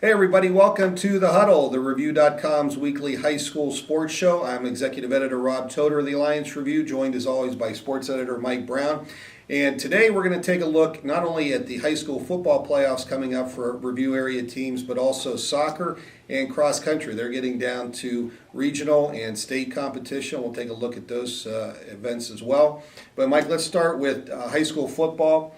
Hey everybody, welcome to the Huddle, the Review.com's weekly high school sports show. I'm Executive Editor Rob Toder of the Alliance Review, joined as always by Sports Editor Mike Brown. And today we're going to take a look not only at the high school football playoffs coming up for review area teams, but also soccer and cross country. They're getting down to regional and state competition. We'll take a look at those events as well. But Mike, let's start with high school football.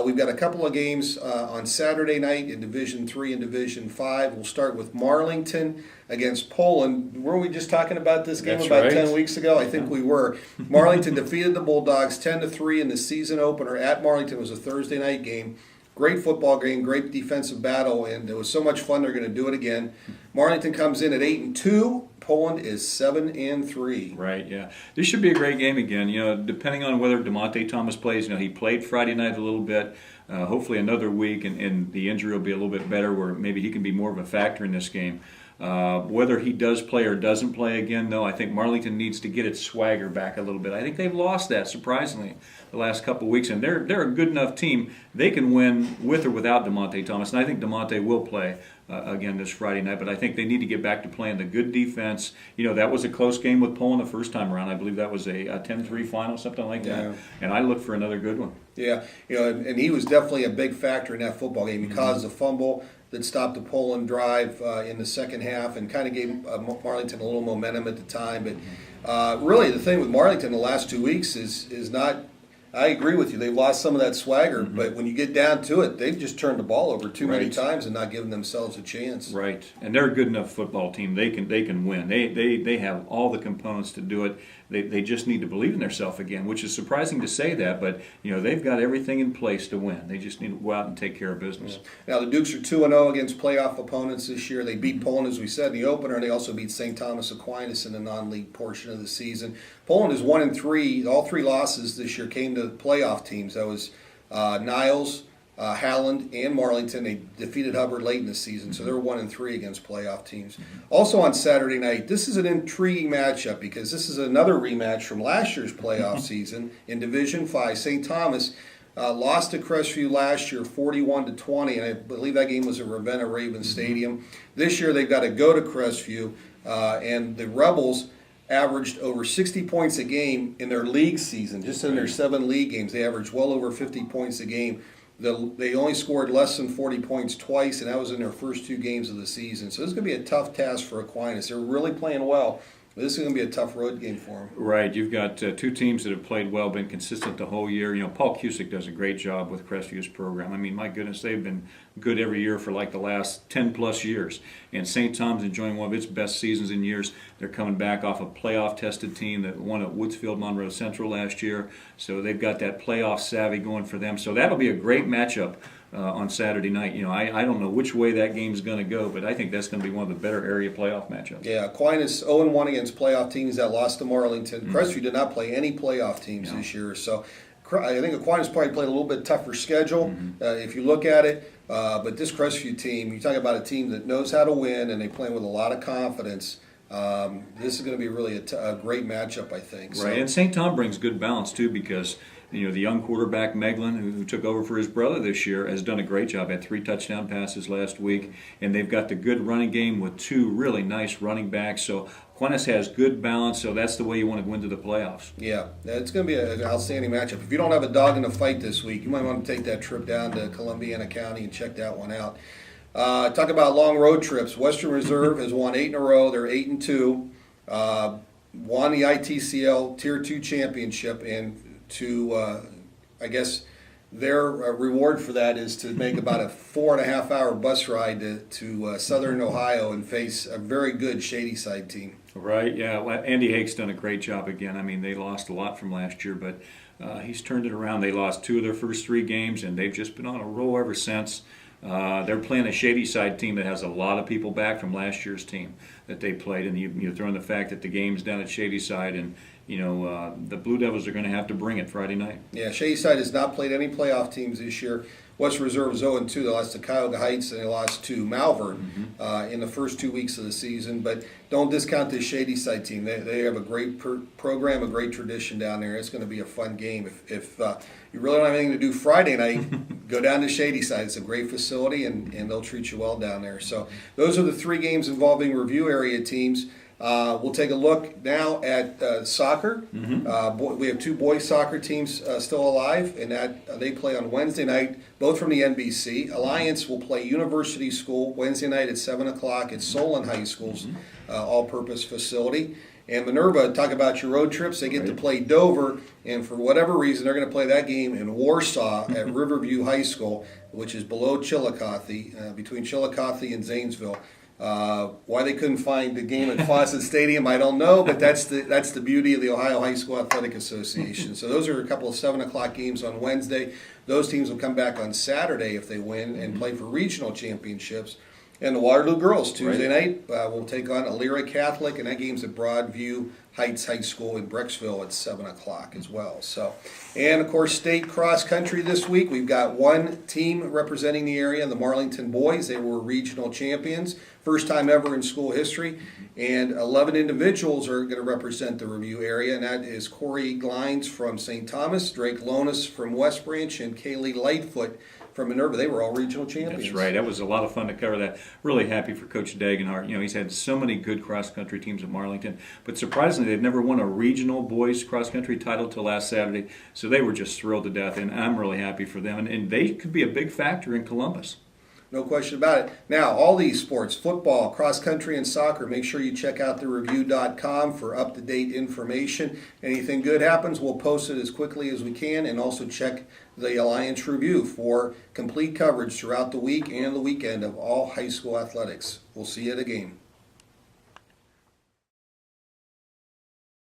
We've got a couple of games on Saturday night in Division 3 and Division 5. We'll start with Marlington against Poland. Weren't we just talking about this game about right. 10 weeks ago? I think we were. Marlington defeated the Bulldogs 10-3 in the season opener at Marlington. It was a Thursday night game. Great football game, great defensive battle, and it was so much fun they're going to do it again. Marlington comes in at 8-2. Poland is 7-3. Right, yeah. This should be a great game again. You know, depending on whether DeMonte Thomas plays. You know, he played Friday night a little bit. Hopefully another week, and the injury will be a little bit better, where maybe he can be more of a factor in this game. Whether he does play or doesn't play again, though, I think Marlington needs to get its swagger back a little bit. I think they've lost that, surprisingly, the last couple of weeks, and they're a good enough team. They can win with or without DeMonte Thomas, and I think DeMonte will play again this Friday night, but I think they need to get back to playing the good defense. You know, that was a close game with Poland the first time around. I believe that was a 10-3 final, something like that, Yeah. and I look for another good one. Yeah, you know, and he was definitely a big factor in that football game. He caused a fumble that stopped the Poland drive in the second half and kind of gave Marlington a little momentum at the time. But really, the thing with Marlington the last 2 weeks is not. I agree with you. They've lost some of that swagger, but when you get down to it, they've just turned the ball over too many times and not given themselves a chance. Right, and they're a good enough football team. They can win. They have all the components to do it. They just need to believe in themselves again, which is surprising to say that, but you know they've got everything in place to win. They just need to go out and take care of business. Yeah. Now the Dukes are 2-0 against playoff opponents this year. They beat Poland, as we said, in the opener, and they also beat St. Thomas Aquinas in the non-league portion of the season. Poland is 1-3. All three losses this year came to playoff teams. That was Niles, Howland, and Marlington. They defeated Hubbard late in the season, so they're 1-3 against playoff teams. Also on Saturday night, this is an intriguing matchup because this is another rematch from last year's playoff season in Division 5. St. Thomas lost to Crestview last year 41-20, and I believe that game was at Ravenna Raven Stadium. This year they've got to go to Crestview, and the Rebels averaged over 60 points a game in their league season. Just in their 7 league games, they averaged well over 50 points a game. They only scored less than 40 points twice, and that was in their first 2 games of the season. So this is going to be a tough task for Aquinas. They're really playing well, but this is going to be a tough road game for them. Right. You've got 2 teams that have played well, been consistent the whole year. You know, Paul Cusick does a great job with Crestview's program. I mean, my goodness, they've been good every year for like the last 10-plus years. And St. Tom's enjoying one of its best seasons in years. They're coming back off a playoff-tested team that won at Woodsfield Monroe Central last year. So they've got that playoff savvy going for them. So that'll be a great matchup on Saturday night. You know, I don't know which way that game's going to go, but I think that's going to be one of the better area playoff matchups. Yeah, Aquinas 0-1 against playoff teams that lost to Marlington. Crestview did not play any playoff teams this year, so I think Aquinas probably played a little bit tougher schedule if you look at it. But this Crestview team, you talk about a team that knows how to win and they play with a lot of confidence. This is going to be really a great matchup, I think. Right, and St. Tom brings good balance too because you know the young quarterback Meglin, who took over for his brother this year, has done a great job. Had 3 touchdown passes last week, and they've got the good running game with 2 really nice running backs. So Aquinas has good balance, so that's the way you want to go into the playoffs. Yeah, it's going to be an outstanding matchup. If you don't have a dog in the fight this week, you might want to take that trip down to Columbiana County and check that one out. Talk about long road trips. Western Reserve has won 8 in a row. They're 8-2. Won the ITCL Tier 2 championship, and I guess their reward for that is to make about a 4.5-hour bus ride to Southern Ohio and face a very good Shadyside team. Right, yeah. Well, Andy Hake's done a great job again. I mean, they lost a lot from last year, but he's turned it around. They lost 2 of their first 3 games, and they've just been on a roll ever since. They're playing a Shadyside team that has a lot of people back from last year's team that they played, and you throw in the fact that the game's down at Shadyside, and you know the Blue Devils are going to have to bring it Friday night. Yeah, Shadyside has not played any playoff teams this year. West Reserve is 0-2. They lost to Cuyahoga Heights and they lost to Malvern in the first 2 weeks of the season. But don't discount this Shady Side team. They have a great program, a great tradition down there. It's going to be a fun game. If you really don't have anything to do Friday night, go down to Shady Side. It's a great facility, and they'll treat you well down there. So those are the 3 games involving review area teams. We'll take a look now at soccer. We have 2 boys soccer teams still alive, and that they play on Wednesday night, both from the NBC. Alliance will play University School Wednesday night at 7 o'clock at Solon High School's all-purpose facility. And Minerva, talk about your road trips. They get to play Dover, and for whatever reason, they're going to play that game in Warsaw at Riverview High School, which is below Chillicothe, between Chillicothe and Zanesville. Why they couldn't find the game at Fawcett Stadium, I don't know, but that's the beauty of the Ohio High School Athletic Association. So those are a couple of 7 o'clock games on Wednesday. Those teams will come back on Saturday if they win and play for regional championships. And the Waterloo girls, Tuesday night, will take on Elyria Catholic, and that game's at Broadview Heights High School in Brecksville at 7 o'clock as well. So, and of course, state cross country this week. We've got 1 team representing the area, the Marlington boys. They were regional champions, first time ever in school history. And 11 individuals are going to represent the review area, and that is Corey Glines from St. Thomas, Drake Lonis from West Branch, and Kaylee Lightfoot from Minerva. They were all regional champions. That's right. That was a lot of fun to cover that. Really happy for Coach Dagenhart. You know, he's had so many good cross-country teams at Marlington, but surprisingly, they've never won a regional boys cross-country title till last Saturday, so they were just thrilled to death, and I'm really happy for them, and they could be a big factor in Columbus. No question about it. Now, all these sports, football, cross-country, and soccer, make sure you check out thereview.com for up-to-date information. Anything good happens, we'll post it as quickly as we can, and also check the Alliance Review for complete coverage throughout the week and the weekend of all high school athletics. We'll see you at a game.